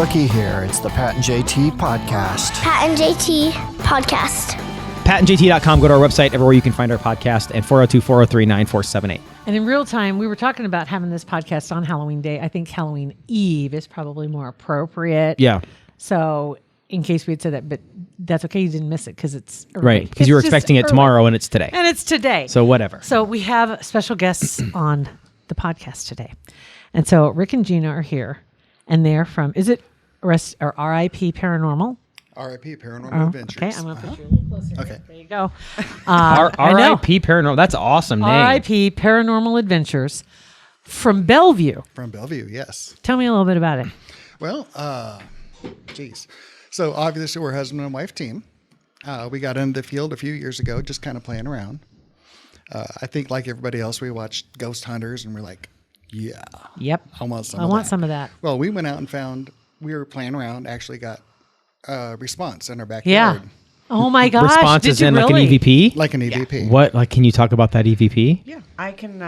Rookie here. It's the Pat and JT podcast. Pat and JT podcast. PatandJT.com. Go to our website, everywhere you can find our podcast, and 402-403-9478. And in real time, we were talking about having this podcast on Halloween Day. I think Halloween Eve is probably more appropriate. Yeah. So in case we had said that, but that's okay. You didn't miss it because it's early. Right. Because you were expecting it tomorrow and it's today. And it's today. So whatever. So we have special guests on the podcast today. And so Rick and Gina are here. And they're from, is it RIP Paranormal? RIP Paranormal Adventures. Okay, I'm going to put you a little closer. Okay. There you go. RIP Paranormal. That's an awesome name. RIP Paranormal Adventures from Bellevue. From Bellevue, yes. Tell me a little bit about it. Well, geez. So obviously we're a husband and wife team. We got into the field a few years ago, just kind of playing around. I think like everybody else, we watched Ghost Hunters and we're like, yeah. Yep. I want some of that. Well, we went out and found, we were playing around, actually got response in our Yeah. backyard. Oh my gosh. Response Did is you in really? like an EVP? Like an EVP. What? Like, can you talk about that EVP? Yeah, I can.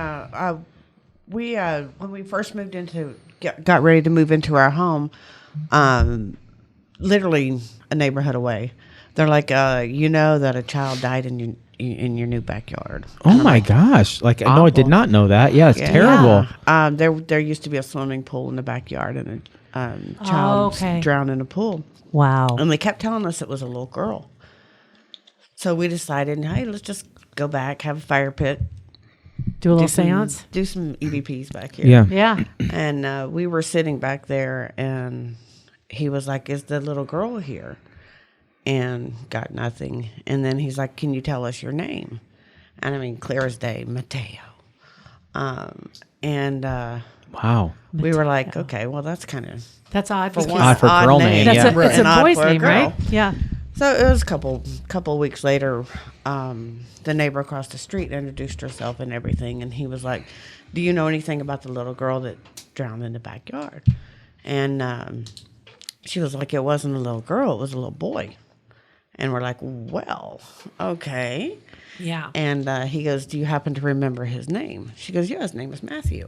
We when we first moved into, got ready to move into our home, literally a neighborhood away. They're like, you know that a child died in your new backyard. Oh my gosh! Like, no, I did not know that. Yeah, it's terrible. There used to be a swimming pool in the backyard, and a child drowned in a pool. Wow. And they kept telling us it was a little girl. So we decided, hey, let's just go back, have a fire pit. Do a little seance? Do some EVPs back here. Yeah. Yeah. And we were sitting back there, and he was like, is the little girl here? And got nothing. And then he's like, can you tell us your name? And I mean, clear as day, Mateo. Wow. We were like, okay, well, that's kind of... That's odd. For because- one, Odd for a girl name. That's Yeah. it's And a odd boy's for a name, girl. right? Yeah. So it was a couple weeks later, the neighbor across the street introduced herself and everything, and he was like, do you know anything about the little girl that drowned in the backyard? And she was like, it wasn't a little girl, it was a little boy. And we're like, well, okay. Yeah. And he goes, do you happen to remember his name? She goes, yeah, his name is Matthew.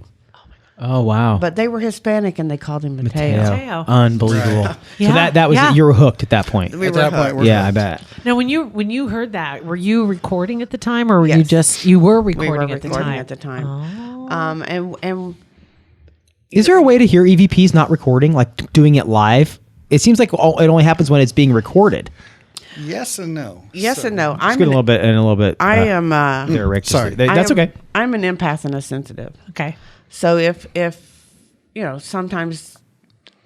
Oh wow. But they were Hispanic, and they called him Mateo. Mateo. Unbelievable. Yeah. So that was Yeah. you were hooked at that point. We At were that point, hooked. we're Yeah, I hooked. bet. Now, when you heard that, were you recording at the time, or were you Yes. just you were We recording, were at, the recording time? at the time. Oh. And Is there a way to hear EVPs not recording, like doing it live? It seems like it only happens when it's being recorded. Yes and no. yes So- and no. Let's get a little bit and a little bit. I am. There, Rick. just- Sorry. that's okay. I'm an empath and a sensitive. Okay. So if sometimes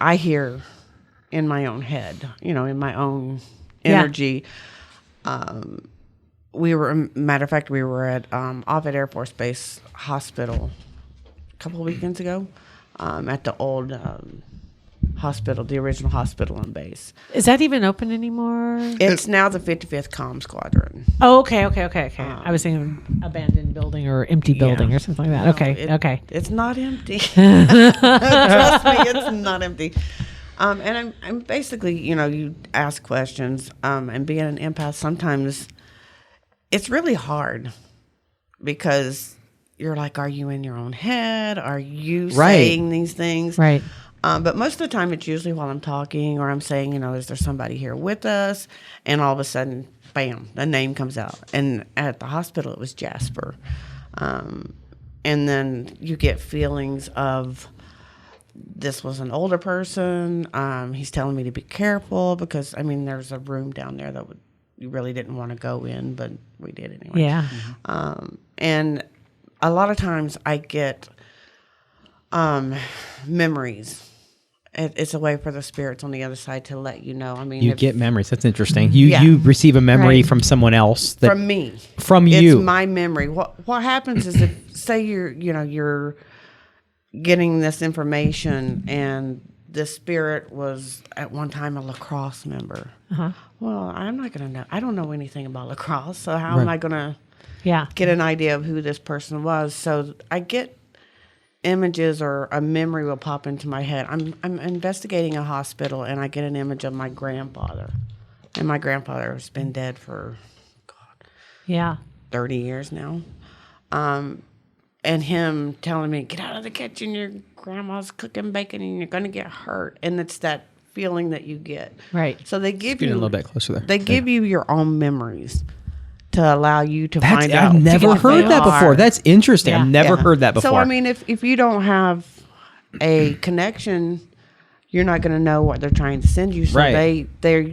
I hear in my own head, in my own Yeah. energy. Matter of fact, we were at Offutt Air Force Base Hospital a couple of weekends ago, at the old hospital, the original hospital on base. Is that even open anymore? It's now the 55th Comm Squadron. Oh, okay. I was thinking abandoned building or empty building or something like that. Okay. Okay. It's not empty. Trust me, it's not empty. And I'm basically, you ask questions, and being an empath, sometimes it's really hard because you're like, are you in your own head? Are you saying these things? Right. But most of the time, it's usually while I'm talking or I'm saying, is there somebody here with us? And all of a sudden, bam, the name comes out. And at the hospital, it was Jasper. And then you get feelings of, this was an older person. He's telling me to be careful because, there's a room down there that you really didn't want to go in, but we did anyway. Yeah. And a lot of times I get memories. It's a way for the spirits on the other side to let you know. You get memories. That's interesting. You receive a memory from someone else. From me. From you. It's my memory. What happens is if, say you're getting this information and the spirit was at one time a lacrosse member. Uh-huh. Well, I'm not going to know. I don't know anything about lacrosse, so how am I going to get an idea of who this person was? So I get images or a memory will pop into my head. I'm investigating a hospital and I get an image of my grandfather. And my grandfather has been dead for 30 years now. And telling me, get out of the kitchen, your grandma's cooking bacon and you're going to get hurt. And it's that feeling that you get. Right. So they give Getting you a little bit closer there. They give you your own memories to allow you to find out. I've never what heard they that are. before. That's interesting. Yeah. I've never Yeah. heard that before. So I mean, if you don't have a connection, you're not going to know what they're trying to send you. So Right. they're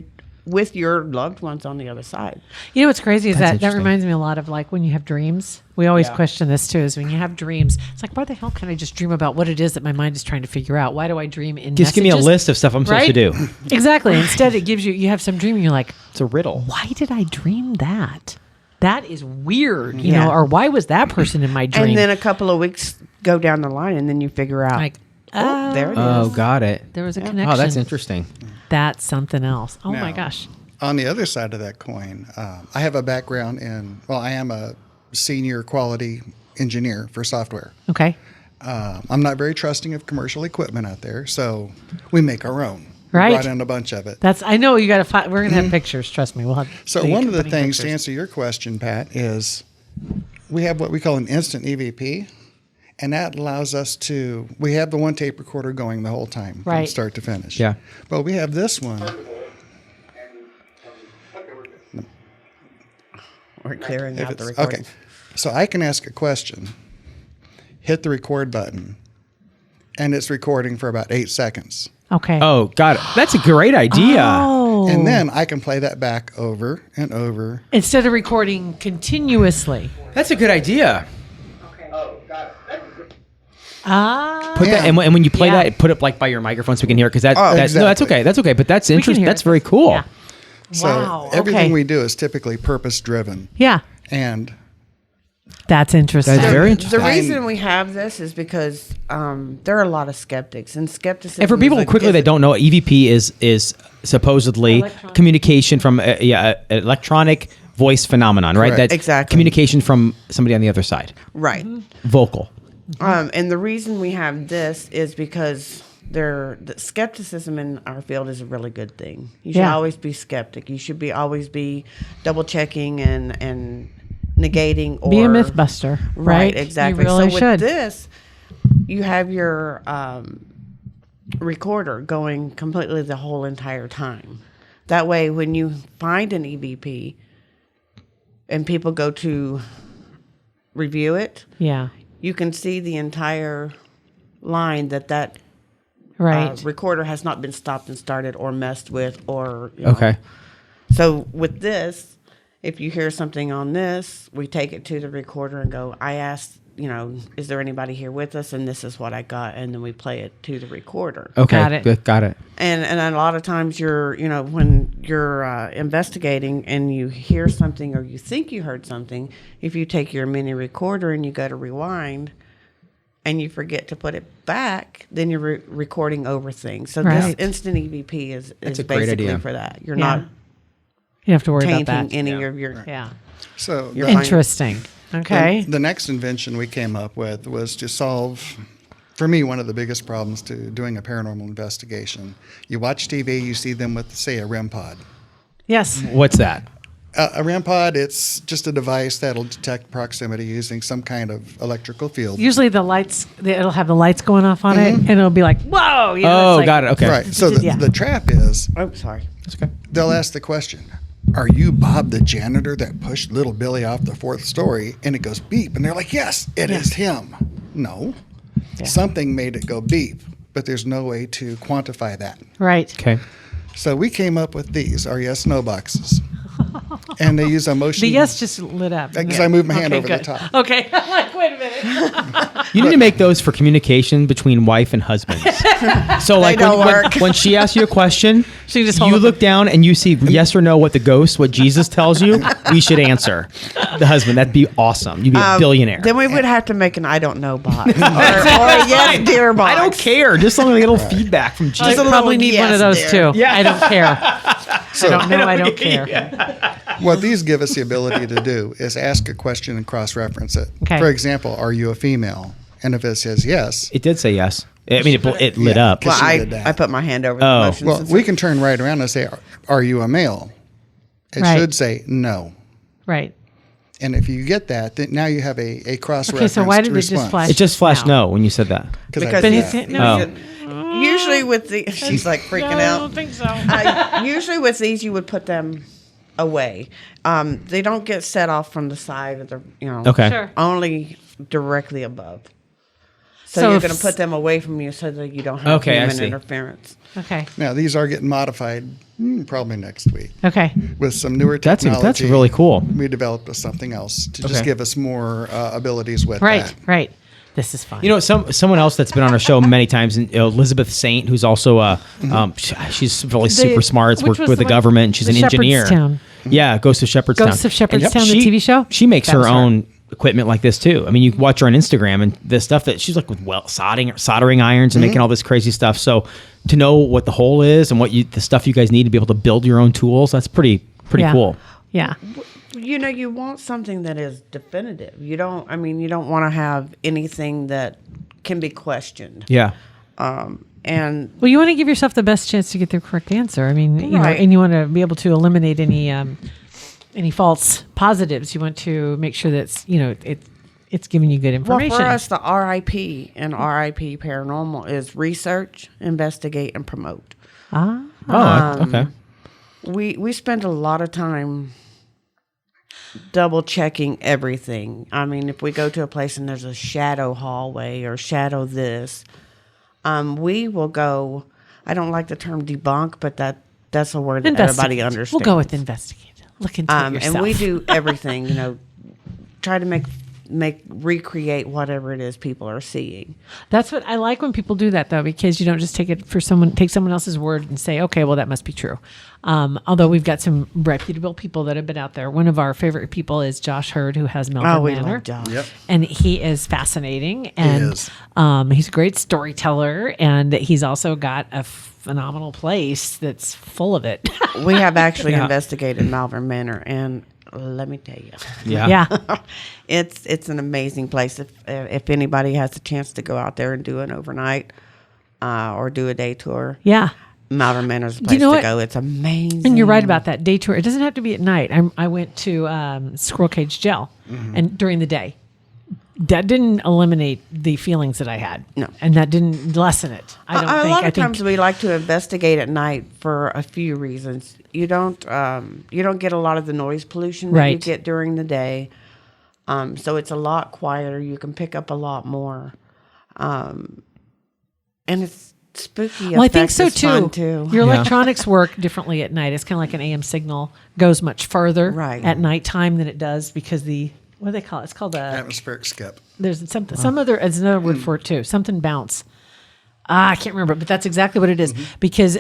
with your loved ones on the other side. You know what's crazy is that interesting. reminds me a lot of like when you have dreams. We always question this too. Is when you have dreams, it's like, why the hell can I just dream about what it is that my mind is trying to figure out? Why do I dream in Just give me a messages? list of stuff I'm supposed to do. Exactly. Instead, it gives you have some dream and you're like, It's a riddle. why did I dream that? That is weird, you Yeah. know, or why was that person in my dream? And then a couple of weeks go down the line, and then you figure out, like, oh, there it is. Oh, got it. there was a connection. Oh, that's interesting. That's something else. Oh my Now, gosh. On the other side of that coin, I have a background I am a senior quality engineer for software. Okay. I'm not very trusting of commercial equipment out there, so we make our own. We Right. brought in a bunch of it. I know you got to find. We're gonna have pictures. Trust me. We'll have. So one of the accompanying things to pictures. answer your question, Pat, is we have what we call an instant EVP, and that allows us to. We have the one tape recorder going the whole time, from Right. start to finish. Yeah. But we have this one. We're clearing If out the it's- recording. okay, so I can ask a question, hit the record button, and it's recording for about 8 seconds. Okay. Oh, got it. That's a great idea. Oh. And then I can play that back over and over. Instead of recording continuously. That's a good idea. Ah. Put that, Yeah. and when you play Yeah. that, put it like by your microphone so we can hear it. Because no, that's exactly. okay. That's okay. But that's We can interesting. hear That's it. very cool. Yeah. So Wow. everything okay. we do is typically purpose driven. Yeah. And That's interesting. That's very interesting. The reason we have this is because there are a lot of skeptics, and skepticism. And for people is quickly that don't know, EVP is supposedly Electronic. communication from electronic voice phenomenon, right? Correct. That Exactly. communication from somebody on the other side, right. vocal. And the reason we have this is because the skepticism in our field is a really good thing. You should Yeah. always be skeptic. You should always be double checking and negating or Be a myth buster. Right. Exactly. You really so should. with this, you have your recorder going completely the whole entire time. That way, when you find an EVP and people go to review it, Yeah. you can see the entire line that Right. recorder has not been stopped and started or messed with or you know. Okay. So with this, if you hear something on this, we take it to the recorder and go, I asked, is there anybody here with us? And this is what I got. And then we play it to the recorder. Okay. Got it. Good. Got it. And a lot of times when you're investigating and you hear something or you think you heard something, if you take your mini recorder and you go to rewind and you forget to put it back, then you're recording over things. So Right. this instant EVP is a great basically idea. for that. You're Yeah. not You don't have to worry about tainting that. any of your. Yeah. so You're the, fine. Interesting. Okay. the next invention we came up with was to solve, for me, one of the biggest problems to doing a paranormal investigation. You watch TV, you see them with, say, a REM pod. Yes. What's that? A REM pod, it's just a device that'll detect proximity using some kind of electrical field. Usually the lights, it'll have the lights going off on it, and it'll be like, "Whoa!" You know, Oh, it's like- got it. Okay. Right. So Yeah. the trap is Oh, sorry. That's okay. they'll ask the question, are you Bob the janitor that pushed little Billy off the 4th story? And it goes beep. And they're like, yes, it is him. No. Something made it go beep, but there's no way to quantify that. Right. Okay. So we came up with these, our yes no boxes. And they use a motion. The yes just lit up. Because I moved my hand Okay, over the good. top. Okay. I'm like, wait a minute. You need to make those for communication between wife and husband. So like don't when, work. when she asks you a question, She just hold you up look down and you see yes or no what the ghost, what Jesus tells you, we should answer. The husband, that'd be awesome. You'd be a billionaire. Then we would have to make an I don't know box or a yes dear box. I don't care. Just a little feedback from I Jesus. a probably little need one yes of those there. too. Yeah. I don't care. I don't know. I don't care. What these give us the ability to do is ask a question and cross-reference it. Okay. For example, are you a female? And if it says yes, It did say yes. I mean, it lit Yeah. up. Well, she I, did that. I put my hand over the Oh. motion well, sensor. we can turn right around and say, are you a male? It Right. should say no. Right. And if you get that, then now you have a cross-reference so why did it just response. flash? It just flashed no when you said that. Because Because I he's, did that. no, usually with the she's like freaking I out. don't think so. Usually with these, you would put them away. They don't get set off from the side of the Okay. Sure. only directly above. So, So you're if- going to put them away from you so that you don't have Okay, I human see. interference. Okay. Now, these are getting modified probably next week Okay. with some newer That's technology. really cool. We developed something else to Okay. just give us more abilities with Right. that. Right. This is fun. You know, someone else that's been on our show many times, Elizabeth Saint, who's also she's really super smart. Has which worked was with the the one- government. And she's the an engineer. Shepherdstown. Yeah, Ghost of Shepherdstown. Ghosts of Shepherdstown, And the TV show? She makes That her was her. own equipment like this too. I mean, you watch her on Instagram and the stuff that she's like with soldering irons and making all this crazy stuff. So to know what the hole is and the stuff you guys need to be able to build your own tools, that's pretty Yeah. cool. Yeah. You want something that is definitive. You don't want to have anything that can be questioned. Yeah. And Well, you want to give yourself the best chance to get the correct answer. I mean, you know, Right. and you want to be able to eliminate any false positives. You want to make sure that's it's giving you good well, information. for us, the RIP and RIP Paranormal is research, investigate, and promote. Oh, okay. We spend a lot of time double checking everything. I mean, if we go to a place and there's a shadow hallway or shadow this, we will go. I don't like the term debunk, but that's a word that everybody Investigate. understands. We'll go with investigate. Look into it yourself. and we do everything. Try to recreate whatever it is people are seeing. That's what I like when people do that, though, because you don't just take someone else's word and say, okay, well, that must be true. Although we've got some reputable people that have been out there. One of our favorite people is Josh Hurd, who has Melbourne we Manor. love Josh. Yep. And he is fascinating. And is. He's a great storyteller. And he's also got a phenomenal place that's full of it. We have actually Yeah. investigated Malvern Manor, and let me tell you, Yeah. Yeah. it's an amazing place. If anybody has the chance to go out there and do an overnight or do a day tour, Yeah. Malvern Manor is a you place know to what? go. It's amazing. And you're right about that day tour. It doesn't have to be at night. I went to Squirrel Cage Jail and during the day. That didn't eliminate the feelings that I had. No. And that didn't lessen it. I don't A think. lot I of think times we like to investigate at night for a few reasons. You don't get a lot of the noise pollution that you Right. get during the day. So it's a lot quieter. You can pick up a lot more. And it's spooky. well, I think effect so is fun, too. too. Your Yeah. electronics work differently at night. It's kind of like an AM signal goes much further Right. at nighttime than it does because what do they call it? It's called a Atmospheric skip. there's some other there's another word for it too. Something bounce. I can't remember, but that's exactly what it is. Because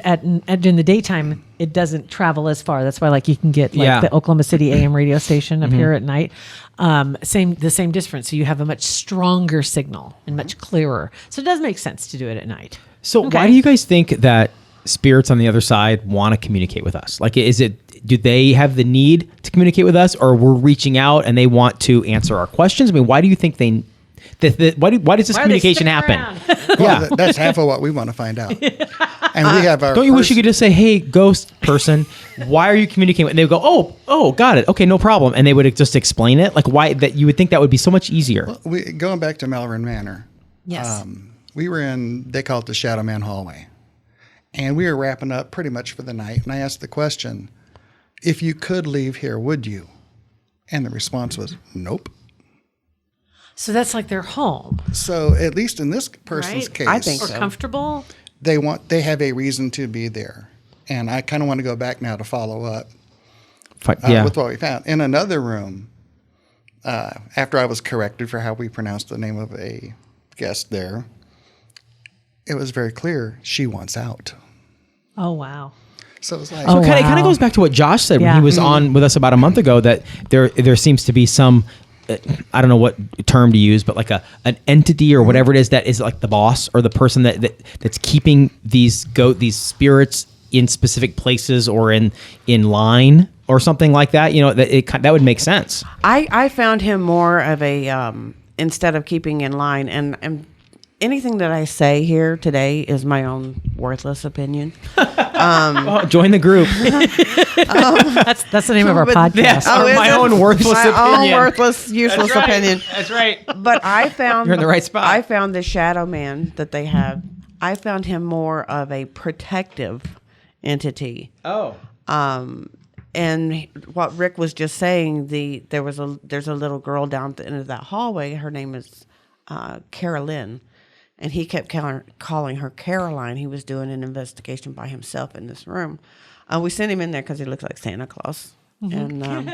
during the daytime, it doesn't travel as far. That's why, like, you can get like Yeah. the Oklahoma City AM radio station up here at night. The same difference. So you have a much stronger signal and much clearer. So it does make sense to do it at night. So Okay. why do you guys think that spirits on the other side want to communicate with us? Like, do they have the need to communicate with us, or we're reaching out and they want to answer our questions? I mean, why do you think why does this Why are they communication sticking happen? around? Yeah. That's half of what we want to find out. And we have our. Don't you wish you first- could just say, "Hey, ghost person, why are you communicating?" And they would go, "Oh, got it. Okay, no problem." And they would just explain it. Like, why that you would think that would be so much easier. Going back to Malvern Manor. Yes. We were they call it the Shadow Man hallway. And we were wrapping up pretty much for the night. And I asked the question, if you could leave here, would you? And the response was, nope. So that's like their home, So at least in this person's Right? case, I think or so. comfortable. they have a reason to be there. And I kind of want to go back now to follow up Yeah. with what we found. In another room, after I was corrected for how we pronounced the name of a guest there, it was very clear she wants out. Oh wow. So it was like, So it kind wow. of goes back to what Josh said when Yeah. he was on with us about a month ago, that there seems to be some, I don't know what term to use, but like an entity or whatever it is that is like the boss or the person that's keeping these spirits in specific places or in line or something like that. You know, that would make sense. I found him more of a instead of keeping in line, and anything that I say here today is my own worthless opinion. Oh, join the group. That's the name of our podcast. Oh, is my it? own worthless my opinion. own worthless, useless That's right. opinion. That's right. But I found You're in the right spot. I found the shadow man that they have. I found him more of a protective entity. Oh. And what Rick was just saying, there's a little girl down at the end of that hallway. Her name is Carolyn, and he kept calling her Caroline. He was doing an investigation by himself in this room. We sent him in there because he looks like Santa Claus, and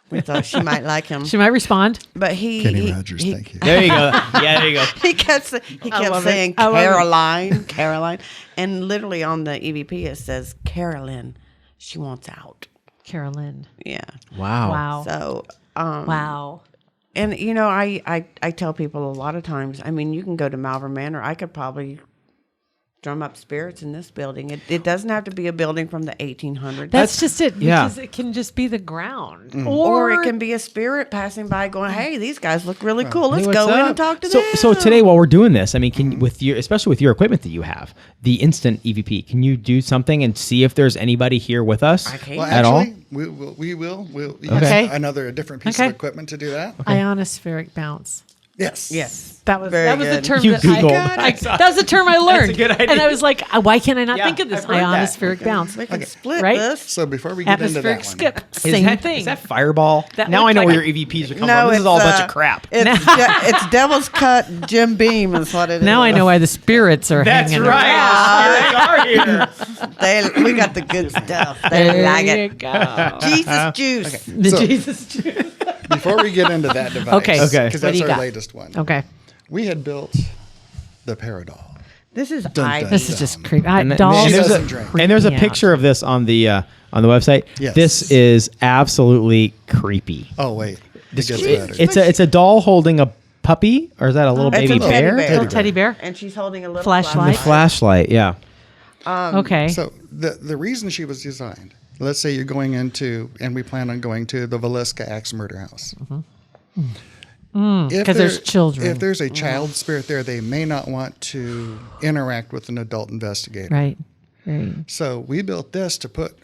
we thought she might like him. She might respond. But Kenny Rogers, thank you. There you go. Yeah, there you go. He kept love saying it. I love it. Caroline, and literally on the EVP it says Carolyn. She wants out. Carolyn. Yeah. Wow. Wow. So. Wow. And I tell people a lot of times. I mean, you can go to Malvern Manor. I could probably drum up spirits in this building. It doesn't have to be a building from the 1800s. That's just it. yeah. Because it can just be the ground. Or it can be a spirit passing by, going, "Hey, these guys look really cool. Let's Hey, go what's in up? and talk to so, them." So today, while we're doing this, I mean, especially with your equipment that you have, the instant EVP, can you do something and see if there's anybody here with us I can't. Well, at all? actually, we'll use Okay. a different piece Okay. of equipment to do that. Ionospheric bounce. Yes. Yes. That was Very the good. term You that Googled. that was the term I learned. a good idea. And I was like, why can I not Yeah, think of this? I've heard that. Ionospheric bounce. We can split Right? this. So before we get into Atmospheric that skip. Is Same that, thing. Is that Fireball? That Now I looked know like where a- your EVPs are coming No, from. This is it's, all a bunch of crap. It's Devil's Cut Jim Beam is what it is. Now I know why the spirits are That's hanging right. Spirits are here. We got the good stuff. They There like you it. go. Jesus juice. The So- Jesus juice. Before we get into that device, Okay. Okay. because What do that's you our got? latest one. Okay. We had built the Paradoll. This is dun. This is just creepy. And Dolls. there's doesn't a, drink. and there's a Yeah. picture of this on the website. Yes. This is absolutely creepy. Oh wait, it gets It- better. it's a doll holding a puppy, or is that a little It's a baby teddy bear? bear. Little teddy bear. And she's holding a little Flashlight. The flashlight, yeah. Okay. So the reason she was designed, let's say you're going into, and we plan on going to the Valiska Axe Murder House. If 'cause there's there- children. If there's a child spirit there, they may not want to interact with an adult investigator. Right. Right. So we built this to put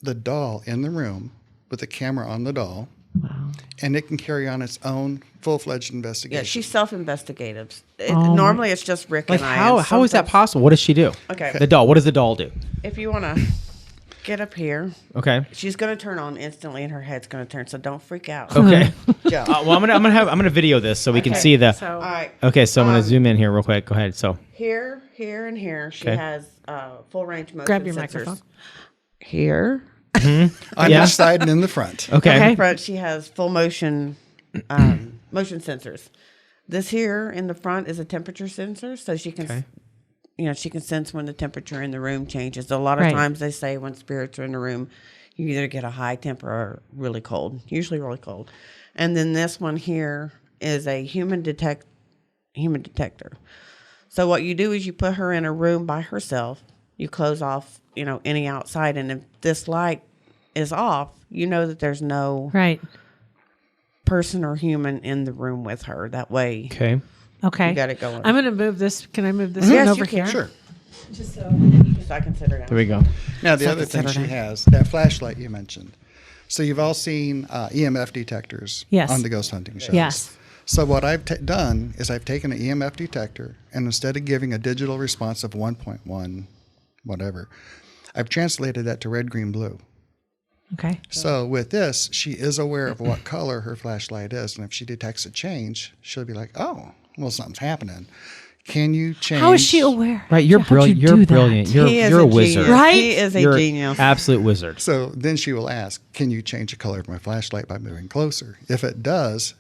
the doll in the room with the camera on the doll. And it can carry on its own full-fledged investigation. Yeah, she's self-investigative. Oh. Normally, it's just Rick Like and I. how and is that sometimes- possible? What does she do? Okay. The doll. What does the doll do? If you want to get up here, Okay. she's going to turn on instantly, and her head's going to turn. So don't freak out. Okay. Joe. Well, I'm gonna video this so we can Okay, see the. So All right. Okay, so I'm gonna zoom in here real quick. Go ahead. So Here, here, and here, she Okay. has full range motion grab your sensors. microphone. Here. On Yeah. each side and in the front. okay. Okay. In front, she has full motion motion sensors. This here in the front is a temperature sensor, so she can, Okay. she can sense when the temperature in the room changes. A lot of Right. times they say when spirits are in the room, you either get a high temper or really cold, usually really cold. And then this one here is a human detector. So what you do is you put her in a room by herself. You close off, any outside, and if this light is off, you know that there's no Right. person or human in the room with her. That way, Okay. Okay. You got it going. I'm going to move this. Can I move this Yes, one you over can. here? Sure. Just so. so I can sit her down. There we go. Now, the So other thing consider she that. has, that flashlight you mentioned. So you've all seen EMF detectors Yes. on the ghost hunting shows. Yes. So what I've done is I've taken an EMF detector, and instead of giving a digital response of 1.1, whatever, I've translated that to red, green, blue. Okay. So with this, she is aware of what color her flashlight is, and if she detects a change, she'll be like, "Oh, well, something's happening. Can you change?" How is she aware? Right. You're How'd brilliant. you You're do that? brilliant. He is You're a genius. wizard. Right? He is a You're genius. absolute wizard. So then she will ask, "Can you change the color of my flashlight by moving closer?" If it does,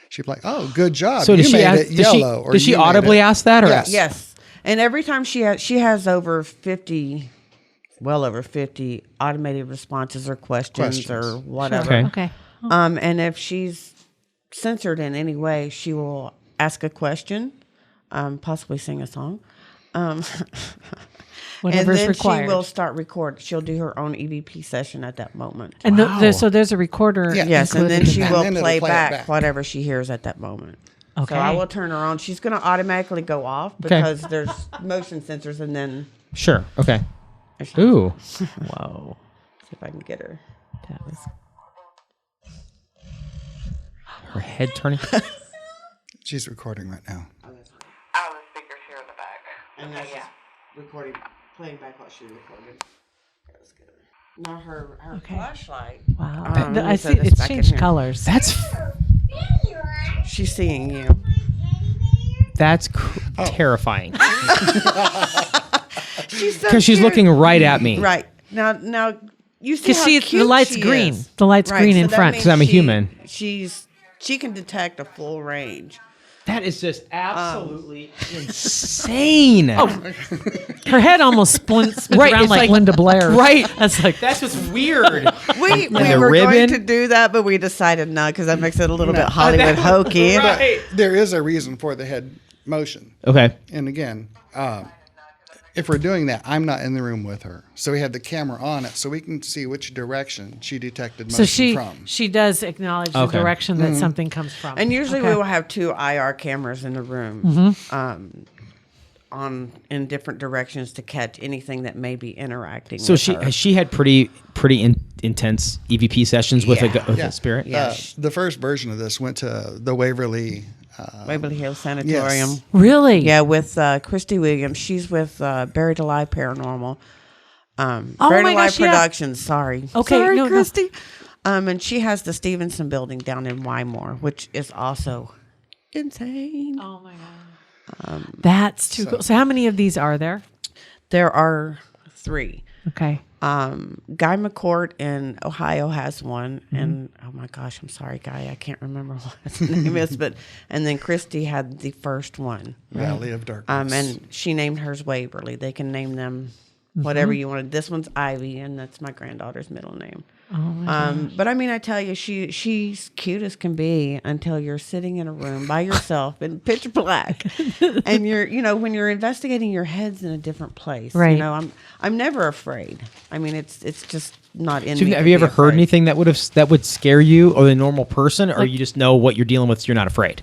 she'll be like, "Oh, good job. So you does she made ask, it yellow." or does she you made audibly it-" ask that? Or Yes. Yes. And every time she has over 50, well over 50 automated responses or questions. Or whatever. Okay. Okay. And if she's censored in any way, she will ask a question, possibly sing a song. Whatever's and then required. she will start record. She'll do her own EVP session at that moment. And so there's a recorder. Yeah. Yes, and then included in she that. will And then it'll play play it back back. whatever she hears at that moment. Okay. So I will turn her on. She's going to automatically go off because there's motion sensors, and then Sure. Okay. Ooh. Whoa. see if I can get her. That was Her head turning. She's recording right now. Speakers here in the back. And that's just recording, playing back while she recorded. Okay, let's get her. Now her flashlight. wow. Let me I throw see this it's back in changed here. colors. She's seeing you. That's terrifying. She's so Because she's cute. looking right at me. Right. Now you see Because how see, cute the light's she green. is. The light's Right, green so in that front. means 'Cause I'm a human. She can detect a full range. That is just absolutely insane. Her head almost spins Right, around it's like like- Linda Blair. Right. That's like That's what's weird. We the were going ribbon. to do that, but we decided not because that makes it a little bit Hollywood hokey. Right. There is a reason for the head motion. Okay. And again, if we're doing that, I'm not in the room with her. So we have the camera on it so we can see which direction she detected motion so from. she does acknowledge the Okay. direction that something comes from. And usually Okay. we will have 2 IR cameras in the room, in different directions to catch anything that may be interacting. So with her. she had pretty intense EVP sessions with a spirit. Yeah. The first version of this went to the Waverly. Waverly Hills Sanatorium. Yes. Really? Yeah, with Christy Williams. She's with Buried Alive Paranormal. Buried my Alive gosh, yeah. Productions. Sorry. Okay, Sorry, no. Christy. And she has the Stevenson building down in Wymore, which is also insane. Oh my god. That's too cool. So how many of these are there? There are 3. Okay. Guy McCourt in Ohio has one, and oh my gosh, I'm sorry, Guy, I can't remember what his name is, but and then Christy had the first one, Valley of Darkness. and she named hers Waverly. They can name them whatever you wanted. This one's Ivy, and that's my granddaughter's middle name. But I mean, I tell you, she's cute as can be until you're sitting in a room by yourself in pitch black, and when you're investigating, your head's in a different place. Right. I'm never afraid. I mean, it's just not in So me. have to you be ever heard afraid. anything that would scare you or the normal person, or you just know what you're dealing with, so you're not afraid?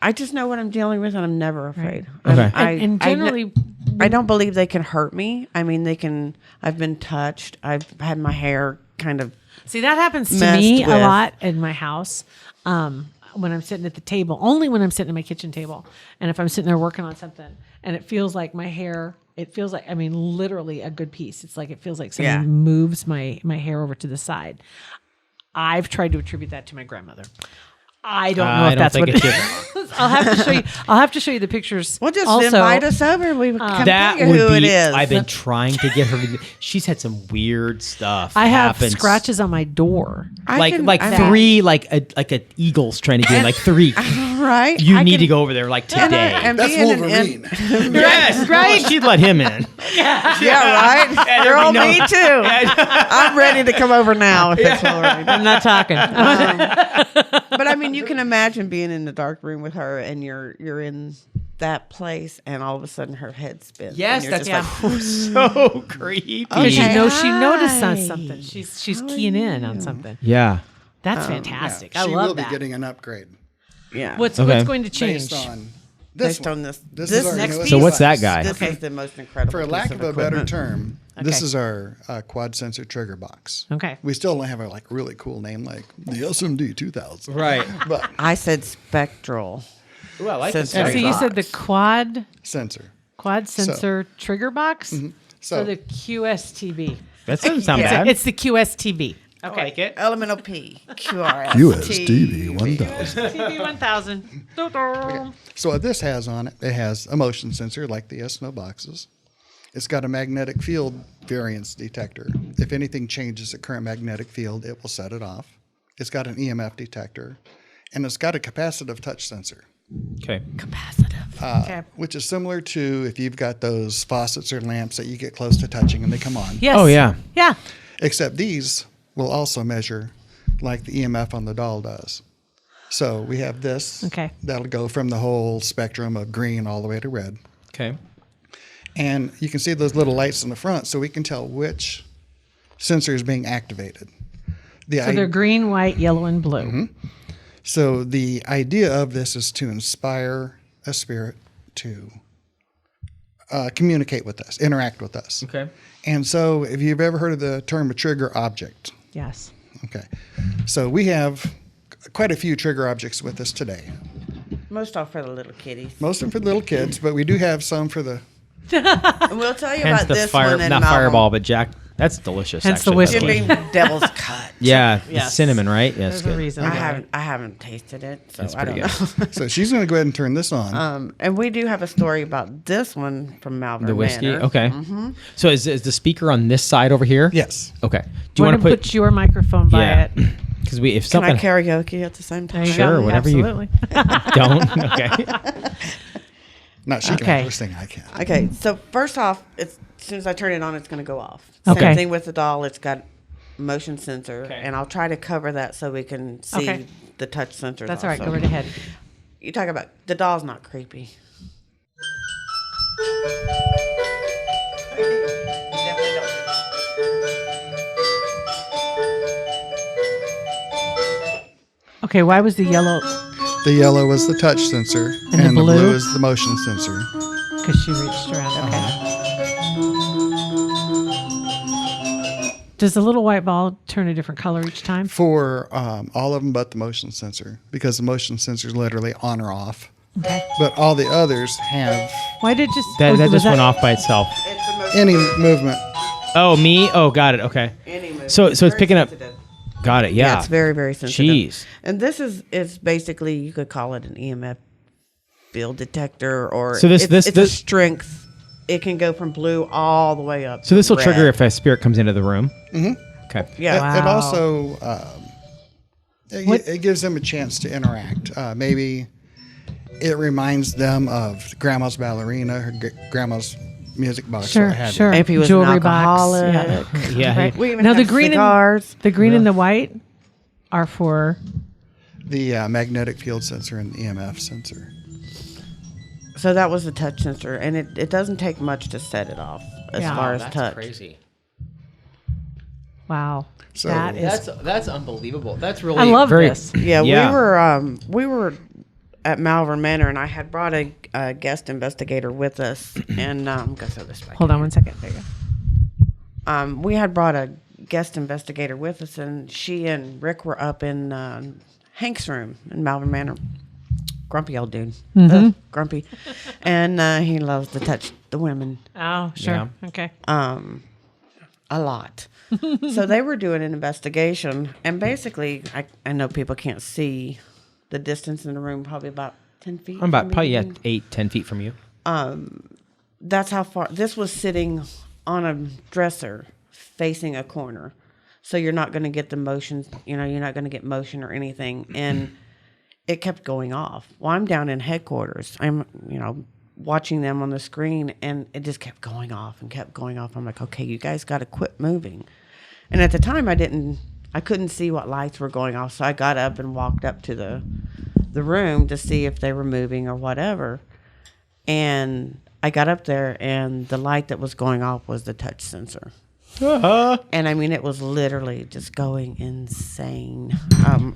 I just know what I'm dealing with, and I'm never afraid. Okay. And generally, I don't believe they can hurt me. I mean, they can. I've been touched. I've had my hair kind of. see, that happens to messed me a with. lot in my house. When I'm sitting at the table, only when I'm sitting at my kitchen table, and if I'm sitting there working on something, and it feels like my hair. It feels like, I mean, literally a good piece. It's like it feels like someone Yeah. moves my hair over to the side. I've tried to attribute that to my grandmother. I don't know I if don't that's think what it's it is. I'll have to show you the pictures. Well, just also, invite us over. We can That tell you would who be. it is. I've been trying to get her to. She's had some weird stuff. I have happen. scratches on my door. Three, like a eagle's trying to get in, like 3. right. You I need can- to go over there like today. and That's being Wolverine. Yes, right. She'd let him in. yeah, right. Girl, no- me too. I'm ready to come over now. If it's Wolverine. I'm not talking. But I mean, you can imagine being in the dark room with her, and you're in that place, and all of a sudden her head spins. Yes, and you're that's just like so creepy. Because Okay. she noticed Hi. something. She's keying in on something. Yeah. That's fantastic. Yeah, I she love will that. be getting an upgrade yeah. What's Okay. going to change? based on this Based one. on this is our next newest piece? So what's that device. guy? This is the most incredible. For lack piece of a better equipment. term, this Okay. is our quad sensor trigger box. Okay. We still don't have a really cool name like the SMD 2000. Right. But I said spectral. Ooh, I like Since this. So you said the quad sensor. sensor trigger box. So So the QSTV. That doesn't sound Yeah. bad. It's the QSTV. I like it. Elemental P. QRS. QSTV 1000. TV 1000. So what this has on it, it has a motion sensor like the S&O boxes. It's got a magnetic field variance detector. If anything changes the current magnetic field, it will set it off. It's got an EMF detector, and it's got a capacitive touch sensor, Okay. Capacitive. Okay. which is similar to if you've got those faucets or lamps that you get close to touching and they come on. Yes. Oh, yeah. Yeah. Except these will also measure like the EMF on the doll does. So we have this. Okay. That'll go from the whole spectrum of green all the way to red. Okay. And you can see those little lights in the front, so we can tell which sensor is being activated. So they're green, white, yellow, and blue. So the idea of this is to inspire a spirit to communicate with us, interact with us. Okay. And so if you've ever heard of the term a trigger object, Yes. okay. So we have quite a few trigger objects with us today. Most all for the little kitties. Most of them for the little kids, but we do have some for the... And we'll tell you Hence about the this fire, one in not Malvern. Fireball, but Jack. That's delicious. Hence the actually, by whiskey. way. Jim Beam Devil's Cut. Yeah, Yes. the cinnamon, right? Yes, There's a good. reason. I haven't tasted it, so That's I pretty don't good. know. So she's going to go ahead and turn this on. And we do have a story about this one from Malvern The whiskey. Manor. Okay. So is the speaker on this side over here? Yes. Okay. Do Do you want to want to put your microphone by Yeah. it? Because if Can I something karaoke at the same time? There you Sure, go. whatever Absolutely. don't. Okay. No, she can Okay. have first thing I can. Okay, so first off, as soon as I turn it on, it's going to go off. Okay. Same thing with the doll. It's got motion sensor, Okay. and I'll try to cover that so we can see Okay. the touch sensors. That's all right. also. Go right ahead. You talk about the doll's not creepy. Okay. Why was the yellow? The yellow is the touch sensor, And the and the blue? blue is the motion sensor. Because she reached around. Okay. Does the little white ball turn a different color each time? For all of them but the motion sensor, because the motion sensor is literally on or off. Okay. But all the others have Why did just That was just went off by itself. It's the most any movement. Oh, me? Oh, got it. Okay. any movement. So it's Very picking up. sensitive. Got it. Yeah. Yeah, it's very, very sensitive. Jeez. And this is basically, you could call it an EMF field detector, or So this- it's a this- strength. It can go from blue all the way up. So this will to trigger red. if a spirit comes into the room. Mm-hmm. Okay. Yeah. It Wow. also it gives them a chance to interact. Maybe it reminds them of grandma's ballerina, her grandma's music box. Sure, or what have you. sure. If he was Jewelry an box, alcoholic. yeah. Yeah. Right. We even Now have the green cigars. and the white are for. The magnetic field sensor and the EMF sensor. So that was the touch sensor, and it doesn't take much to set it off as Yeah. far Oh, as touch. crazy. Wow. So that is. That's unbelievable. That's really I love very, this. Yeah, Yeah. we were at Malvern Manor, and I had brought a guest investigator with us, and I'm gonna throw this back. Hold on one second. There you go. We had brought a guest investigator with us, and she and Rick were up in Hank's room in Malvern Manor. Grumpy old dude, grumpy, and he loves to touch the women Oh, sure. Yeah. Okay. a lot. So they were doing an investigation, and basically, I know people can't see the distance in the room, probably about 10 feet. I'm about from probably me. 8-10 feet from you. That's how far. This was sitting on a dresser facing a corner. So you're not going to get the motion, you're not going to get motion or anything. And it kept going off. Well, I'm down in headquarters. I'm, watching them on the screen, and it just kept going off and kept going off. I'm like, okay, you guys got to quit moving. And at the time, I couldn't see what lights were going off. So I got up and walked up to the room to see if they were moving or whatever. And I got up there, and the light that was going off was the touch sensor. And I mean, it was literally just going insane.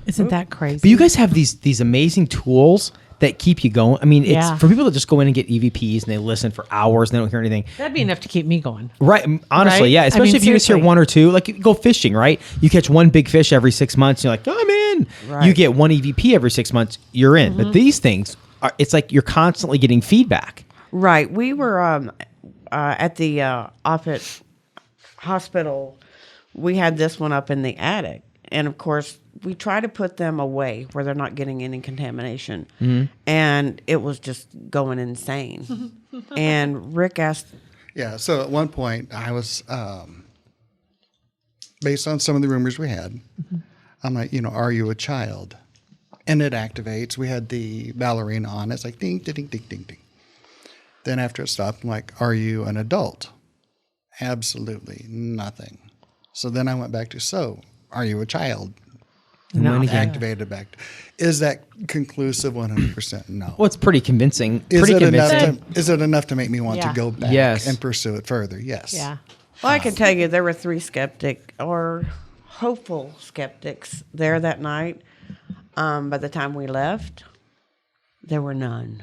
Isn't that crazy? But you guys have these amazing tools that keep you going. I mean, it's Yeah. for people that just go in and get EVPs and they listen for hours and they don't hear anything. That'd be enough to keep me going. Right. Honestly, Right? yeah. I Especially mean, if you just hear seriously. one or two. Like, you go fishing, right? You catch one big fish every 6 months. You're like, oh, I'm in. Right. You get one EVP every 6 months. You're in. Mm-hmm. But these things, it's like you're constantly getting feedback. Right. We were at the Offutt Hospital. We had this one up in the attic. And of course, we try to put them away where they're not getting any contamination. And it was just going insane. And Rick asked, Yeah. So at one point, I was, based on some of the rumors we had, I'm like, are you a child? And it activates. We had the ballerina on. It's like ding, ding, ding, ding, ding, ding. Then after it stopped, I'm like, are you an adult? Absolutely nothing. So then I went back to, are you a child? No. Activated back. Is that conclusive? 100% no. Well, it's pretty convincing. Is Pretty it enough? convincing. Is it enough to make me want Yeah. to go back Yes. and pursue it further? Yes. Yeah. well, I can tell you there were 3 skeptic or hopeful skeptics there that night. By the time we left, there were none.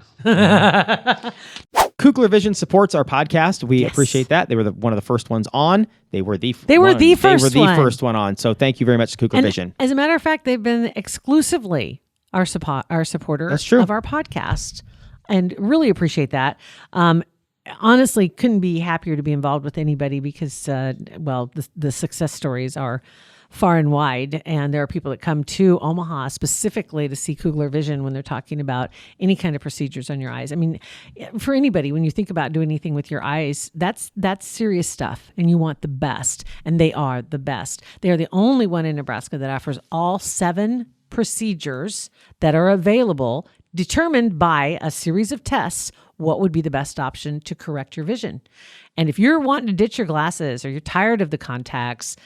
Kugler Vision supports our podcast. We appreciate that. They were one of the first ones on. They were the They were the first one on. So thank you very much, Kugler Vision. As a matter of fact, they've been exclusively our supporter That's true. of our podcast, and really appreciate that. Honestly, couldn't be happier to be involved with anybody because, the success stories are far and wide, and there are people that come to Omaha specifically to see Kugler Vision when they're talking about any kind of procedures on your eyes. I mean, for anybody, when you think about doing anything with your eyes, that's serious stuff, and you want the best, and they are the best. They are the only one in Nebraska that offers all 7 procedures that are available, determined by a series of tests, what would be the best option to correct your vision. And if you're wanting to ditch your glasses or you're tired of the contacts,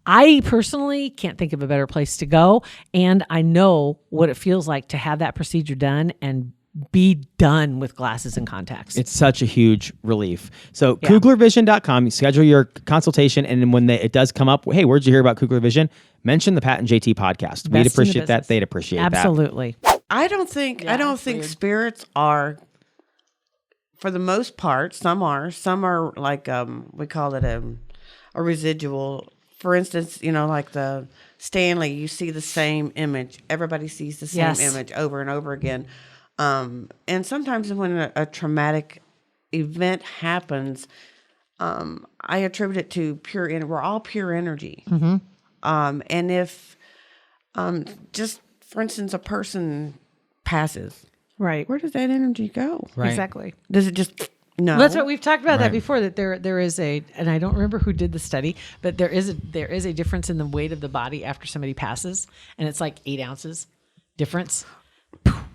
I personally can't think of a better place to go. And I know what it feels like to have that procedure done and be done with glasses and contacts. It's such a huge relief. So KuglerVision.com, you schedule your consultation, and then when it does come up, hey, where'd you hear about Kugler Vision? Mention the Pat and JT podcast. We'd appreciate that. They'd appreciate that. Absolutely. I don't think spirits are, for the most part, some are like we call it a residual. For instance, like the Stanley, you see the same image. Everybody sees the same image over and over again. And sometimes when a traumatic event happens, I attribute it to pure energy. We're all pure energy. Mm-hmm. And if, just for instance, a person passes, right, where does that energy go? Right. Exactly. Does it just no? Well, that's what we've talked about that before. That there is and I don't remember who did the study, but there is a difference in the weight of the body after somebody passes, and it's like 8 ounces difference.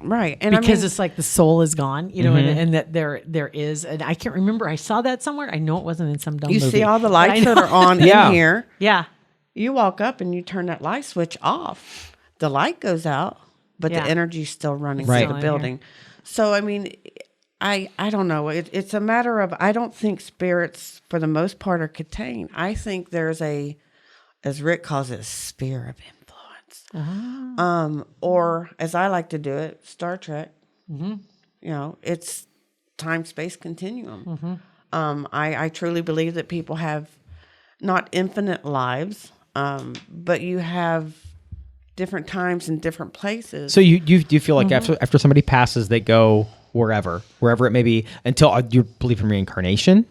Right. And because it's like the soul is gone, and that there is, and I can't remember. I saw that somewhere. I know it wasn't in some dumb movie. You see all the lights that are on in here. Yeah. You walk up and you turn that light switch off. The light goes out, but the energy's still running through the building. So, I mean, I don't know. It's a matter of, I don't think spirits, for the most part, are contained. I think there's as Rick calls it, a sphere of influence. Or, as I like to do it, Star Trek. Mm-hmm. It's time-space continuum. Mm-hmm. I truly believe that people have not infinite lives, but you have different times and different places. So you feel like after somebody passes, they go wherever it may be, until you believe in reincarnation?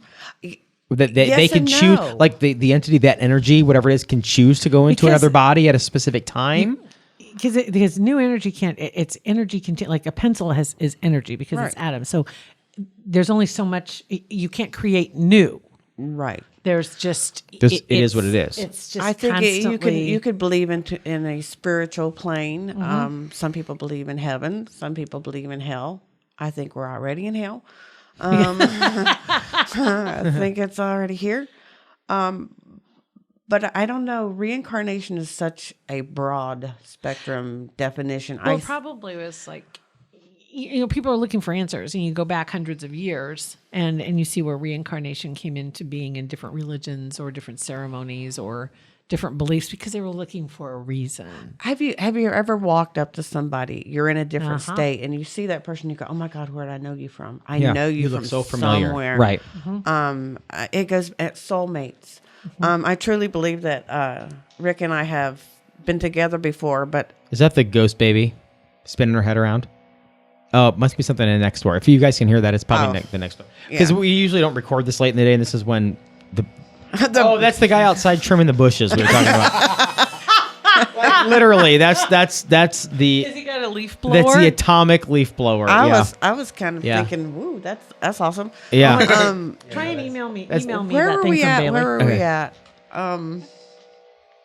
That they can choose, like the entity, that energy, whatever it is, can choose to go into another body at a specific time? Because new energy can't, it's energy like a pencil is energy because it's atoms. So there's only so much, you can't create new. Right. There's just it is what it is. It's just I think constantly, you could believe in a spiritual plane. Mm-hmm. Some people believe in heaven. Some people believe in hell. I think we're already in hell. I think it's already here. But I don't know. Reincarnation is such a broad spectrum definition. Well, probably was like, people are looking for answers, and you go back hundreds of years, and you see where reincarnation came into being in different religions or different ceremonies or different beliefs because they were looking for a reason. Have you ever walked up to somebody, you're in a different state, and you see that person, you go, oh my God, where did I know you from? I know you from look so familiar. Somewhere. Right. Mm-hmm. It goes at soulmates. Mm-hmm. I truly believe that Rick and I have been together before, but... Is that the ghost baby spinning her head around? Oh, it must be something in the next door. If you guys can hear that, it's probably the next door. Because we usually don't record this late in the day, and this is when that's the guy outside trimming the bushes we were talking about. Like, literally, that's the... Has he got a leaf blower? That's the atomic leaf blower. I was kind of thinking, woo, that's awesome. Yeah. Try and email me. Where that are thing we from at? Bailey. Where are we at?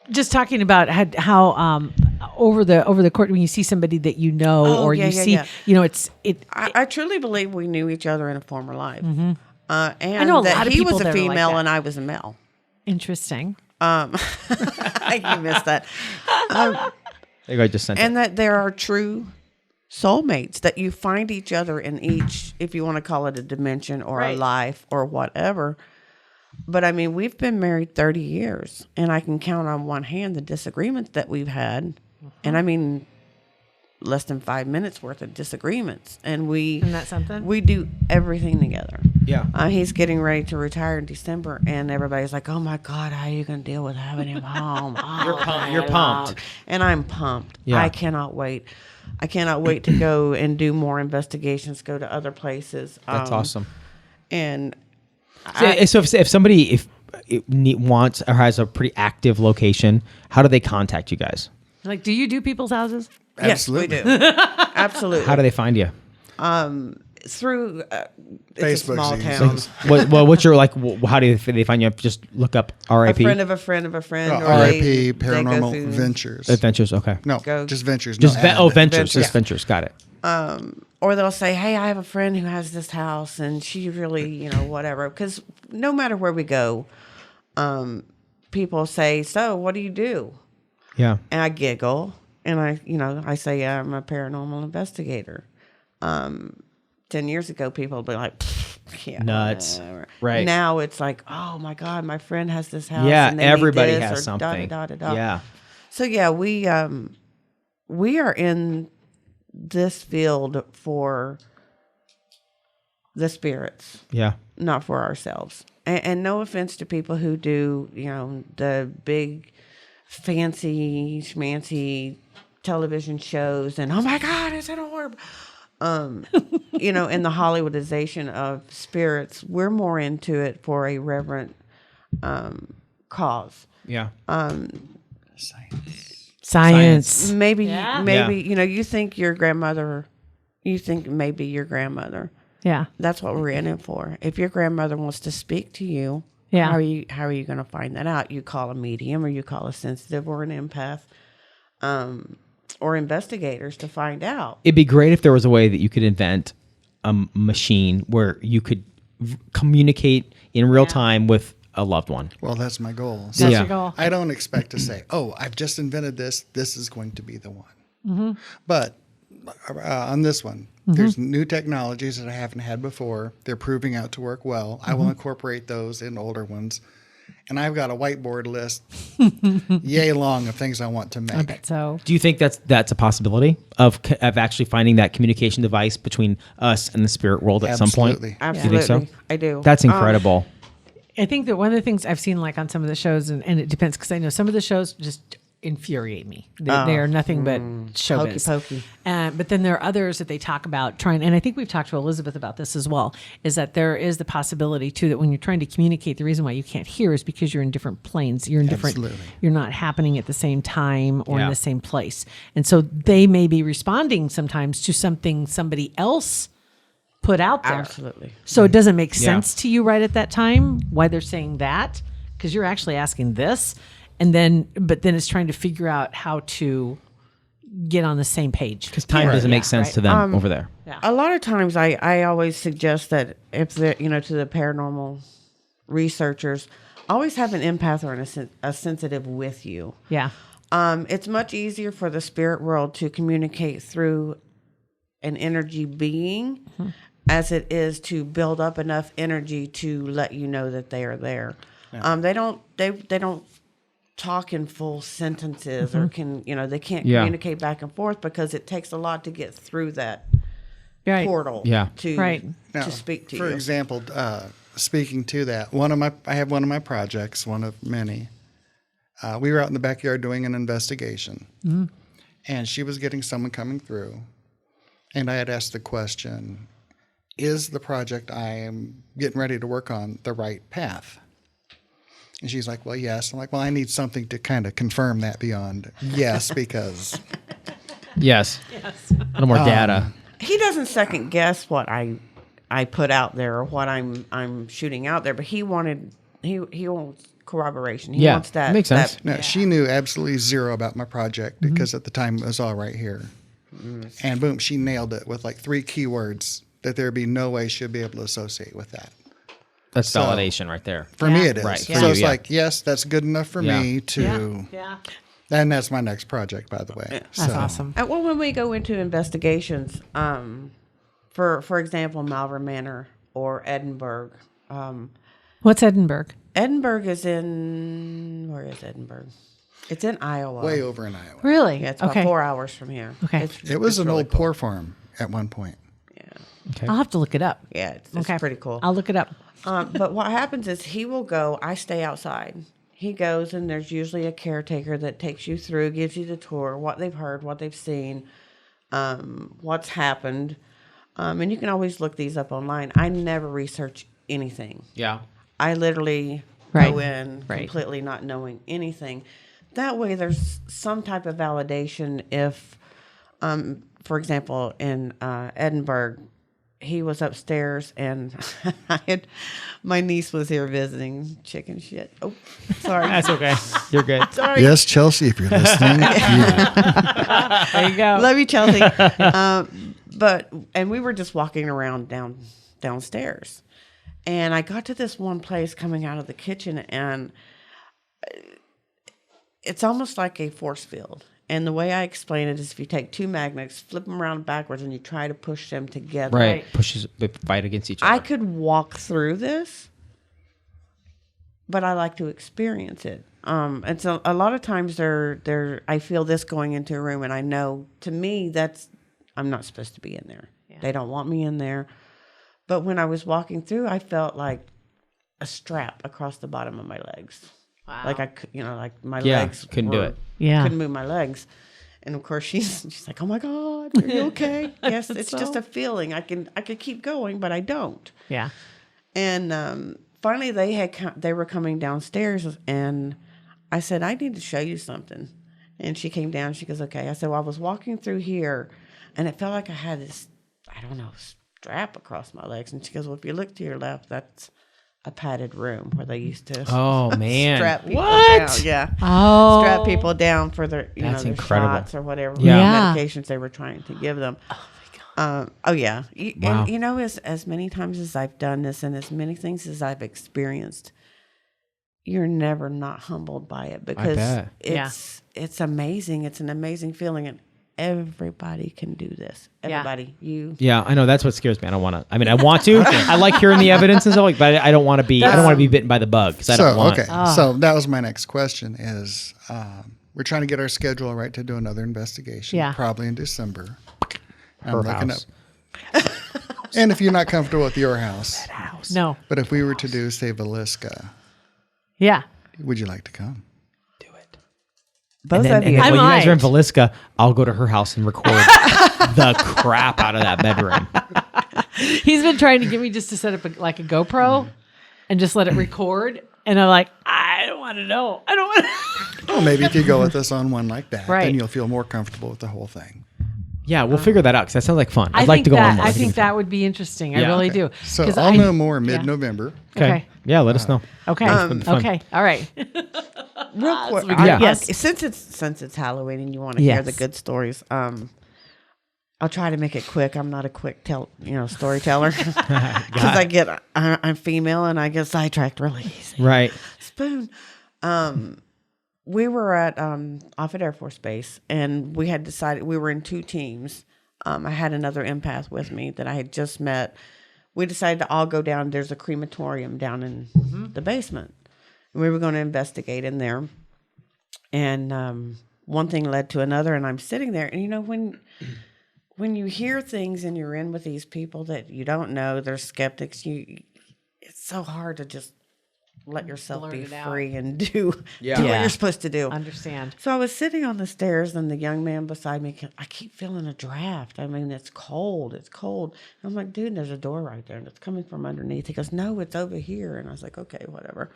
Just talking about how over the court, when you see somebody that you know, I truly believe we knew each other in a former life. Mm-hmm. And I know a that lot of he people was a that are like female that. and I was a male. Interesting. You missed that. I just sent and that there are true soulmates, that you find each other in each, if you want to call it a dimension or a life or whatever. But I mean, we've been married 30 years, and I can count on one hand the disagreements that we've had. And I mean, less than 5 minutes worth of disagreements, and Isn't that something? we do everything together. Yeah. He's getting ready to retire in December, and everybody's like, "Oh my God, how are you going to deal with having him home?" You're pumped. And I'm pumped. Yeah. I cannot wait. I cannot wait to go and do more investigations, go to other places. That's awesome. And So if somebody wants or has a pretty active location, how do they contact you guys? Like, do you do people's houses? Absolutely. Yes, we do. Absolutely. How do they find you? Through it's a Facebook's small easy. town. What's your how do they find you? Just look up A RIP friend of a friend of a friend. or RIP, they go Paranormal through- Ventures. Adventures. Okay. No, Go- just Ventures. Just no, add. Ventures. Just Yeah. Ventures. Got it. Or they'll say, "Hey, I have a friend who has this house, and she really, whatever." Because no matter where we go, people say, "So, what do you do?" Yeah. And I giggle, and I say, "Yeah, I'm a paranormal investigator." 10 years ago, people would be like, "Yeah, Nuts." whatever." Right. Now it's like, "Oh my God, my friend has this house." Yeah. and they need Everybody this," has or something. Da, da, da, da, da. Yeah. So yeah, we are in this field for the spirits, Yeah. not for ourselves. And no offense to people who do, the big fancy schmancy television shows and, "Oh my God, it's an orb." In the Hollywoodization of spirits, we're more into it for a reverent cause. Yeah. Science. Maybe, Yeah. you think your grandmother, maybe your grandmother. Yeah. That's what we're in it for. If your grandmother wants to speak to you, Yeah. how are you going to find that out? You call a medium, or you call a sensitive, or an empath, or investigators to find out. It'd be great if there was a way that you could invent a machine where you could communicate in real time with a loved one. Well, that's my goal. That's Yeah. your goal. I don't expect to say, "Oh, I've just invented this. This is going to be the one." Mm-hmm. But on this one, there's new technologies that I haven't had before. They're proving out to work well. I will incorporate those in older ones. And I've got a whiteboard list, yay long, of things I want to make. I bet so. Do you think that's a possibility of actually finding that communication device between us and the spirit world at some point? Absolutely. Absolutely. You think so? I do. That's incredible. I think that one of the things I've seen, like on some of the shows, and it depends, because I know some of the shows just infuriate me. They are nothing but showbiz. Hokey But then there are others that they talk about trying, and I think we've talked to Elizabeth about this as well, is that there is the possibility too that when you're trying to communicate, the reason why you can't hear is because you're in different planes. You're in different, Absolutely. you're not happening at the same time or in Yeah. the same place. And so they may be responding sometimes to something somebody else put out there. Absolutely. So it doesn't make Yeah. sense to you right at that time why they're saying that, because you're actually asking this, but then it's trying to figure out how to get on the same page. Because time doesn't make sense to them over there. A lot of times I always suggest that if to the paranormal researchers, always have an empath or a sensitive with you. Yeah. It's much easier for the spirit world to communicate through an energy being as it is to build up enough energy to let you know that they are there. Yeah. They don't talk in full sentences or they can't communicate back and forth because it takes a lot to get through that portal to speak to you. For example, speaking to that, I have one of my projects, one of many. We were out in the backyard doing an investigation, and she was getting someone coming through, and I had asked the question, is the project I am getting ready to work on the right path? And she's like, well, yes. I'm like, well, I need something to kind of confirm that beyond yes, because... Yes. A little more data. He doesn't second guess what I put out there or what I'm shooting out there, but he wants corroboration. He wants that. Makes sense. No, she knew absolutely zero about my project because at the time it was all right here. And boom, she nailed it with like 3 keywords that there'd be no way she'd be able to associate with that. That's validation right there. For me, it is. Right. So For you, it's like, yes, that's good enough for me to... Yeah. And that's my next project, by the way. That's awesome. Well, when we go into investigations, for example, Malvern Manor or Edinburgh. What's Edinburgh? Edinburgh is where is Edinburgh? It's in Iowa. way over in Iowa. Really? Yeah, it's about 4 hours from here. Okay. It was it's an really old poor farm at one point. I'll have to look it up. Yeah, it's pretty cool. I'll look it up. But what happens is he will go, I stay outside. He goes, and there's usually a caretaker that takes you through, gives you the tour, what they've heard, what they've seen, what's happened. And you can always look these up online. I never research anything. Yeah. I literally Right. go in Right. completely not knowing anything. That way there's some type of validation if, for example, in Edinburgh, he was upstairs and my niece was here visiting. Chicken shit. Oh, sorry. That's okay. You're good. Sorry. Yes, Chelsea, if you're listening. There you go. Love you, Chelsea. And we were just walking around downstairs. And I got to this one place coming out of the kitchen, and it's almost like a force field. And the way I explain it is if you take two magnets, flip them around backwards, and you try to push them together. Right. Pushes, they fight against each other. I could walk through this, but I like to experience it. And so a lot of times I feel this going into a room, and I know, to me, I'm not supposed to be in there. Yeah. They don't want me in there. But when I was walking through, I felt like a strap across the bottom of my legs. Wow. Like I could, like my legs couldn't do it. Yeah. Couldn't move my legs. And of course she's like, "Oh my God, are you okay?" Yes, it's just a feeling. I could keep going, but I don't. Yeah. And finally they were coming downstairs, and I said, "I need to show you something." And she came down. She goes, "Okay." I said, "Well, I was walking through here, and it felt like I had this, I don't know, strap across my legs." And she goes, "Well, if you look to your left, that's a padded room where they used to Oh man. strap people What? down." Yeah. Oh. Strap people down for their, That's their incredible. shots or whatever Yeah. medications they were trying to give them. Oh my God. Oh yeah. Wow. And as many times as I've done this and as many things as I've experienced, you're never not humbled by it because bet. it's amazing. It's an amazing feeling, and everybody can do this. Everybody, you. Yeah, I know. That's what scares me. I don't want to. I mean, I want to. I like hearing the evidence and stuff, but I don't want to be. I don't want to be bitten by the bug because I don't want. Okay, so that was my next question is we're trying to get our schedule right to do another investigation, Yeah. probably in December. I'm Her looking house. up. And if you're not comfortable with your house, No. but if we were to do, say, Villisca, Yeah. would you like to come? Both And of you. then I while you guys are in might. Villisca, I'll go to her house and record the crap out of that bedroom. He's been trying to get me just to set up a GoPro and just let it record. And I'm like, I don't want to know. I don't want to. Well, maybe if you go with us on one like that, Right. then you'll feel more comfortable with the whole thing. Yeah, we'll figure that out because that sounds like fun. I'd I like think to go that, on one. I it'd think be fun. that would be interesting. I Yeah. really Okay. do. So 'Cause I'll know more yeah. mid-November. Okay. Yeah, let us know. Okay. fun. Okay. All right. Real quick, Yeah. Yes. since it's Halloween and you want to hear the Yes. good stories, I'll try to make it quick. I'm not a quick storyteller because I'm female and I get sidetracked really easy. Right. Spoon. We were at Offutt Air Force Base, and we had decided we were in two teams. I had another empath with me that I had just met. We decided to all go down. There's a crematorium down in the basement. And we were going to investigate in there. And one thing led to another, and I'm sitting there. And when you hear things and you're in with these people that you don't know, they're skeptics. It's so hard to just let yourself Blurt be it out. free and do what Yeah. you're supposed to do. Understand. So I was sitting on the stairs, and the young man beside me, I keep feeling a draft. I mean, it's cold. It's cold. I'm like, dude, there's a door right there, and it's coming from underneath. He goes, no, it's over here. And I was like, okay, whatever.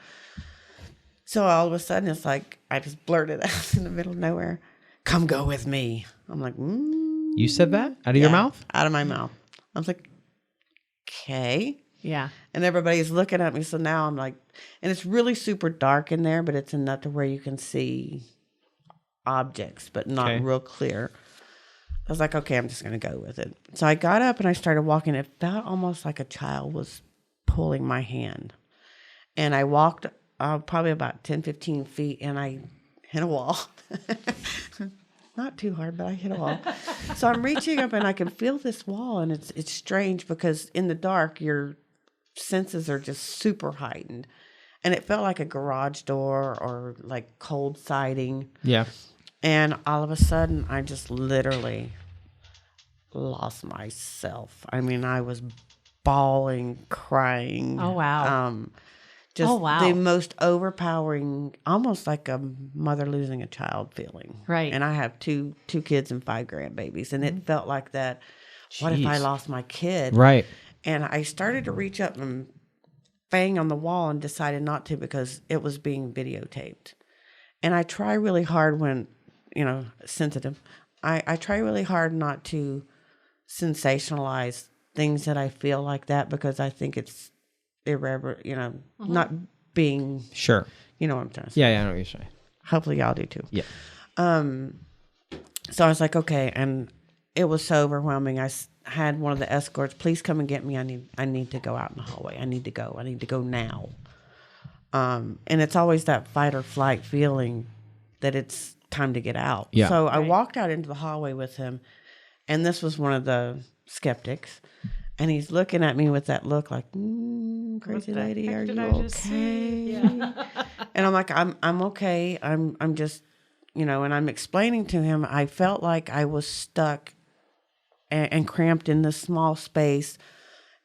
So all of a sudden, it's like I just blurted out in the middle of nowhere, come go with me. I'm like, You said that out of your mouth? Out of my mouth. I was like, okay. Yeah. And everybody's looking at me. So now I'm like, and it's really super dark in there, but it's enough to where you can see objects, but not real clear. I was like, okay, I'm just going to go with it. So I got up and I started walking. It felt almost like a child was pulling my hand. And I walked probably about 10, 15 feet, and I hit a wall. Not too hard, but I hit a wall. So I'm reaching up, and I can feel this wall, and it's strange because in the dark, your senses are just super heightened. and it felt like a garage door or like cold siding. Yeah. And all of a sudden, I just literally lost myself. I mean, I was bawling, crying. Oh, wow. Just Oh, wow. the most overpowering, almost like a mother losing a child feeling. Right. And I have two kids and 5 grandbabies, and it felt like that. What if I Jeez. lost my kid? Right. And I started to reach up and bang on the wall and decided not to because it was being videotaped. And I try really hard when, sensitive. I try really hard not to sensationalize things that I feel like that because I think it's irreverent, not being, Sure. you know what I'm trying to say. Yeah, I know what you're saying. Hopefully y'all do too. Yeah. So I was like, okay. And it was so overwhelming. Had one of the escorts, please come and get me. I need to go out in the hallway. I need to go now. And it's always that fight or flight feeling that it's time to get out. Yeah. So I walked out into the hallway with him, and this was one of the skeptics. And he's looking at me with that look like, crazy lady, are you okay? And I'm like, I'm okay. I'm just, and I'm explaining to him, I felt like I was stuck and cramped in this small space,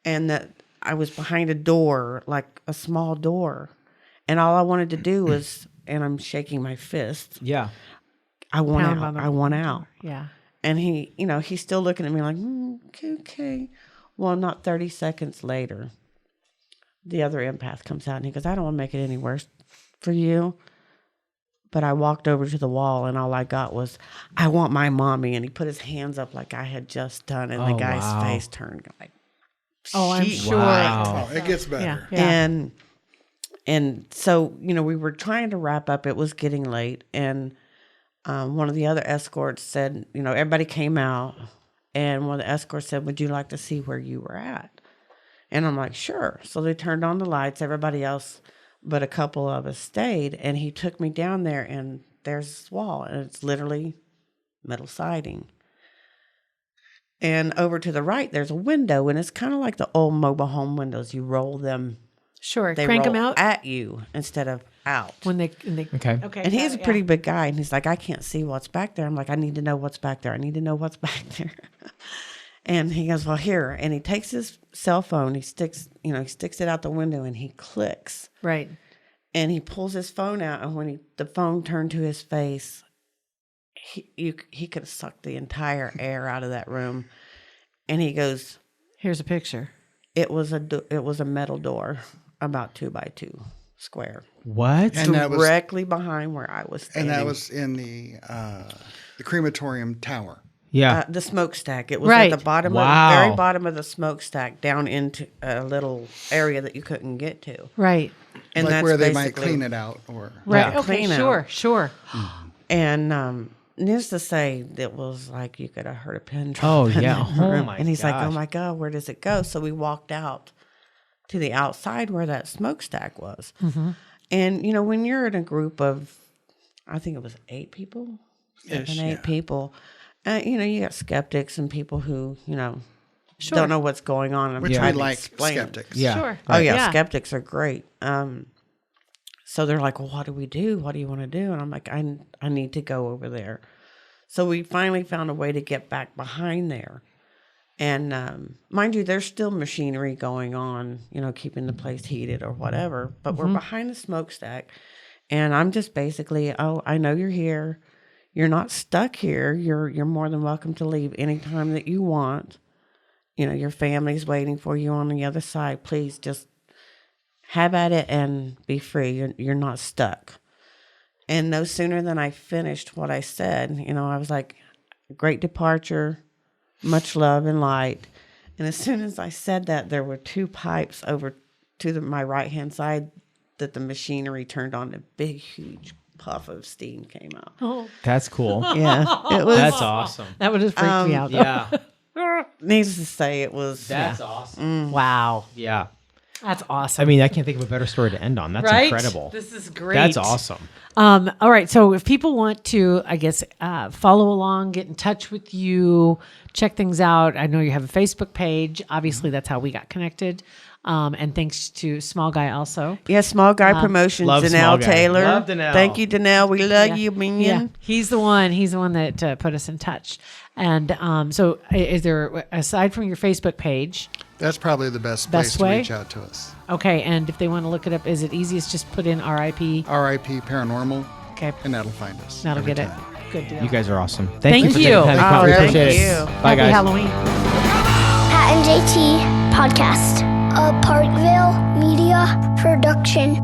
and that I was behind a door, like a small door. And all I wanted to do was, and I'm shaking my fist, Yeah. I want Pound out. on the I want out. Yeah. And he, he's still looking at me like, okay. Well, not 30 seconds later, the other empath comes out and he goes, I don't want to make it any worse for you. But I walked over to the wall and all I got was, I want my mommy. And he put his hands up like I had just done. And the guy's wow. face turned like, Oh, I'm "Shit." sure. Wow. Oh, it gets better. Yeah. And so, we were trying to wrap up. It was getting late. And one of the other escorts said, everybody came out. And one of the escorts said, would you like to see where you were at? And I'm like, sure. So they turned on the lights. Everybody else but a couple of us stayed. And he took me down there, and there's this wall. And it's literally metal siding. And over to the right, there's a window. And it's kind of like the old mobile home windows. You roll them. Sure. They Crank roll them out at you instead of out. when they. Okay. Okay. And he's a got it, pretty big guy, and he's like, I can't see what's back there. I'm like, I need to know what's back there. I need to know what's back there. And he goes, well, here. And he takes his cell phone, he sticks it out the window, and he clicks. Right. And he pulls his phone out, and when the phone turned to his face, he could have sucked the entire air out of that room. And he goes, Here's a picture. it was a metal door, about 2 by 2 square. What? And that was Directly behind where I was standing. and that was in the crematorium tower. Yeah. The smokestack. It was Right. at the bottom, Wow. very bottom of the smokestack, down into a little area that you couldn't get to. Right. And Like that's where they might basically- clean it out or Right. Yeah. Okay. Clean Sure. out. Sure. And needless to say, it was like you could have heard a pin drop. Oh, in yeah. that Oh, room. my And he's like, gosh. "Oh my god, where does it go?" So we walked out to the outside where that smokestack was. Mm-hmm. And when you're in a group of, I think it was 8 people, 8 people. You got skeptics and people who, Sure. don't know what's going on. I'm which trying we to like explain it. skeptics. Yeah. Sure. Oh yeah, Yeah. skeptics are great. So they're like, well, what do we do? What do you want to do? And I'm like, I need to go over there. So we finally found a way to get back behind there. And mind you, there's still machinery going on, keeping the place heated or whatever. But we're behind the smokestack. And I'm just basically, I know you're here. You're not stuck here. You're more than welcome to leave anytime that you want. Your family's waiting for you on the other side. Please just have at it and be free. You're not stuck. And no sooner than I finished what I said, I was like, great departure, much love and light. And as soon as I said that, there were 2 pipes over to my right-hand side that the machinery turned on. A big, huge puff of steam came out. Oh, That's cool. Yeah, it was. That's awesome. that would have freaked me out. Though. Yeah. Needless to say, it was. That's awesome. Wow. Yeah. That's awesome. I mean, I can't think of a better story to end on. That's right? incredible. This is great. That's awesome. All right. So if people want to, I guess, follow along, get in touch with you, check things out. I know you have a Facebook page. Obviously, that's how we got connected. And thanks to Small Guy also. Yeah, Small Guy Promotions, love Small Danelle Guy. Taylor. Love Danelle. Thank you, Danelle. We love you, minion. Yeah, he's the one. He's the one that put us in touch. And so, is there, aside from your Facebook page? That's probably the best Best place way? to reach out to us. Okay, and if they want to look it up, is it easiest just put in RIP? RIP Paranormal, Okay, and that'll find us. that'll every get time. it. Good deal. You guys are awesome. Thank you for you. taking time to come. Oh, We thank appreciate you. it. Bye, Happy guys. Halloween. Pat and JT Podcast. A Parkville Media Production.